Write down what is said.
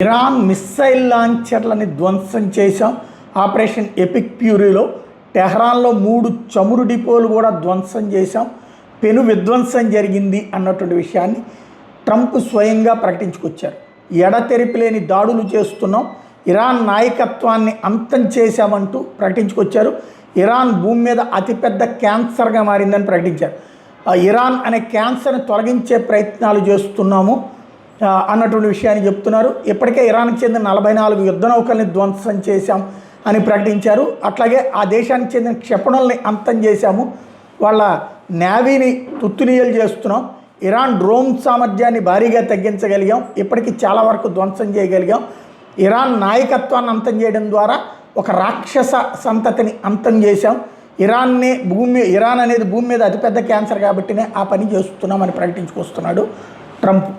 Iran missile లాంచర్లని ధ్వంసం చేశాం. Operation epic ఫ్యూరీలో టెహ్రాన్లో 3 చమురు డిపోలు కూడా ధ్వంసం చేశాం. పెను విధ్వంసం జరిగింది అన్నటువంటి విషయాన్ని ట్రంప్ స్వయంగా ప్రకటించుకొచ్చారు. ఎడతెరిపి లేని దాడులు చేస్తున్నాం, ఇరాన్ నాయకత్వాన్ని అంతం చేశామంటూ ప్రకటించుకొచ్చారు. ఇరాన్ భూమి మీద అతిపెద్ద క్యాన్సర్గా మారిందని ప్రకటించారు. ఇరాన్ అనే క్యాన్సర్ని తొలగించే ప్రయత్నాలు చేస్తున్నాము అన్నటువంటి విషయాన్ని చెప్తున్నారు. ఇప్పటికే ఇరాన్కి చెందిన 44 యుద్ధ నౌకల్ని ధ్వంసం చేశాం అని ప్రకటించారు. అట్లాగే ఆ దేశానికి చెందిన క్షిపణుల్ని అంతం చేశాము, వాళ్ళ నేవీని తుత్తునీయలు చేస్తున్నాం, ఇరాన్ డ్రోన్ సామర్థ్యాన్ని భారీగా తగ్గించగలిగాం, ఇప్పటికీ చాలా వరకు ధ్వంసం చేయగలిగాం. ఇరాన్ నాయకత్వాన్ని అంతం చేయడం ద్వారా ఒక రాక్షస సంతతిని అంతం చేశాం. ఇరాన్ అనేది భూమి మీద అతిపెద్ద క్యాన్సర్ కాబట్టినే ఆ పని చేస్తున్నామని ప్రకటించుకొస్తున్నాడు ట్రంప్.